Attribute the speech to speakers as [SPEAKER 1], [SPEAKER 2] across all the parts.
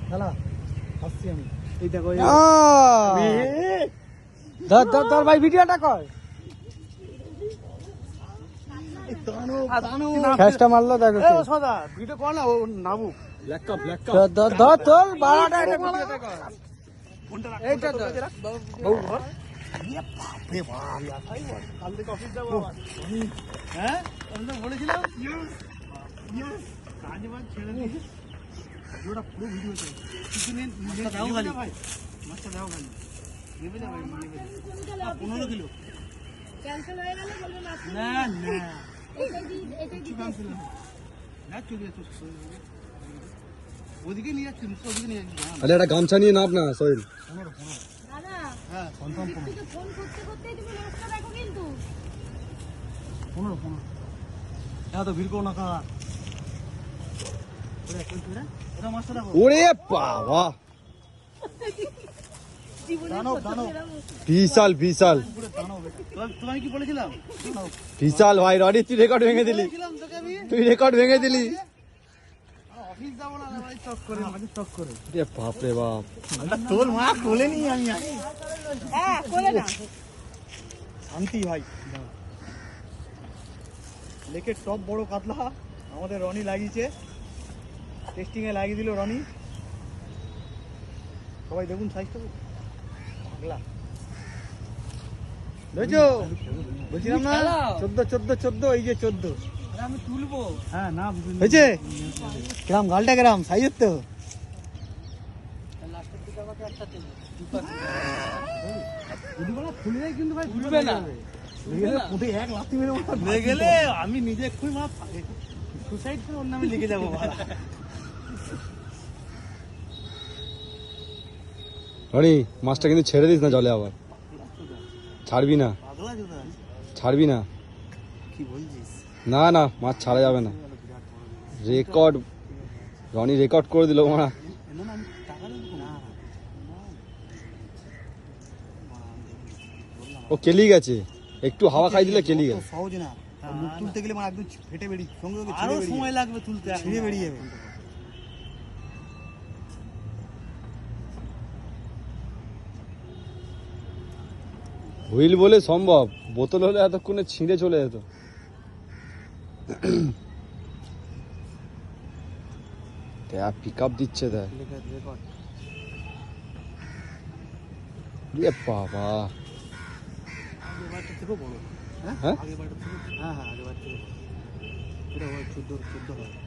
[SPEAKER 1] দাদা আসছি আমি। এই দেখো
[SPEAKER 2] ধর ভাই ভিডিওটা কর। ক্যাশটা মারলো দেখো
[SPEAKER 1] সদা ভিডিও কর না, ও নামুক।
[SPEAKER 2] ধর তোর বাড়াটা এটা ভিডিওটা কর। এইটা ধর বউ ধর।
[SPEAKER 1] কাল থেকে অফিস যাবো। হ্যাঁ আমি তো বলেছিলাম কাজ বাজ ছেড়ে দিই, ওটা পুরো ভিডিওতে কিছু নেই। দাও খালি ভাই, মাছটা দাও খালি। নেবে না ভাই, নেবে 15 কিলো
[SPEAKER 3] ক্যান্সেল হয়ে গেল বলবে না।
[SPEAKER 1] না না
[SPEAKER 3] এটাই
[SPEAKER 1] ক্যান্সেল না, চলে যাচ্ছে ওদিকে নিয়ে যাচ্ছি, ওদিকে নিয়ে যাচ্ছি।
[SPEAKER 4] আরে একটা গামছা নিয়ে নাপ না সোহেল।
[SPEAKER 3] দাদা
[SPEAKER 1] হ্যাঁ
[SPEAKER 3] ফোন করতে করতে তুমি মাছটা দেখো কিন্তু।
[SPEAKER 1] 15 হ্যাঁ তো ভিড় করো না কা। ওটা মাছটা দেখো।
[SPEAKER 4] ওরে বাবা
[SPEAKER 1] দানব দানব
[SPEAKER 4] বিশাল বিশাল
[SPEAKER 1] পুরো দানব। তোমায় কি বলেছিলাম?
[SPEAKER 4] বিশাল ভাই রনি, তুই রেকর্ড ভেঙে দিলি,
[SPEAKER 1] বলেছিলাম তোকে আমি
[SPEAKER 4] তুই রেকর্ড ভেঙে দিলি।
[SPEAKER 1] অফিস যাবো না ভাই, চক করে আমাকে চক করে।
[SPEAKER 4] এ বাপ রে বাপ,
[SPEAKER 1] তোর মা কোলে নি আমি আছি।
[SPEAKER 3] হ্যাঁ কোলে না।
[SPEAKER 1] শান্তি ভাই। লেকের টপ বড় কাতলা আমাদের রনি লাগিয়েছে, টেস্টিং এ লাগিয়ে দিল রনি। সবাই দেখুন সাইজটা পাগলা বুঝছো, বলছিলাম না 14 এই যে 14।
[SPEAKER 2] আমি তুলবো।
[SPEAKER 1] হ্যাঁ না হয়েছে গ্রাম, গালটা গ্রাম সাইজের তো।
[SPEAKER 2] লাস্টের দিকে আমাকে একটা দিন।
[SPEAKER 1] যদি বলা খুলে যায় কিন্তু ভাই
[SPEAKER 2] খুলবে না।
[SPEAKER 1] পুঁতে এক লাথি মেরে গেলে আমি নিজে এক্ষুনি মা সুসাইড করে ওর নামে লিখে যাবো।
[SPEAKER 4] রনি মাছটা কিন্তু ছেড়ে দিস না জলে, আবার ছাড়বি না,
[SPEAKER 1] পাগলা জোদা
[SPEAKER 4] ছাড়বি না।
[SPEAKER 1] কি বলছিস?
[SPEAKER 4] না না মাছ ছাড়া যাবে না, রেকর্ড রনি রেকর্ড করে দিল মারা।
[SPEAKER 1] না আমি টাকা দেবো না।
[SPEAKER 4] ও কেলি গেছে, একটু হাওয়া খাই দিলে কেলি গেছে।
[SPEAKER 1] সহজ না, মুখ তুলতে গেলে মানে একদম ফেটে বেরিয়ে সঙ্গে সঙ্গে আরো সময় লাগবে তুলতে, ছিঁড়ে বেরিয়ে যাবে।
[SPEAKER 4] হুইল বলে সম্ভব, বোতল হলে এতক্ষণে ছিঁড়ে চলে যেত। পিক আপ দিচ্ছে দেখ, বাবা
[SPEAKER 1] আগের বারটা থেকেও বড়। হ্যাঁ
[SPEAKER 4] হ্যাঁ
[SPEAKER 1] আগের বারটা থেকে, হ্যাঁ হ্যাঁ আগের বার থেকে বড়। এটা হয় 14 হবে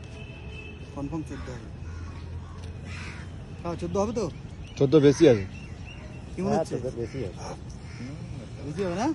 [SPEAKER 1] কনফার্ম, 14 হবে। হ্যাঁ 14 হবে তো,
[SPEAKER 4] 14 বেশি আছে,
[SPEAKER 1] কি মনে হচ্ছে?
[SPEAKER 4] বেশি আছে।
[SPEAKER 1] বেশি হবে না?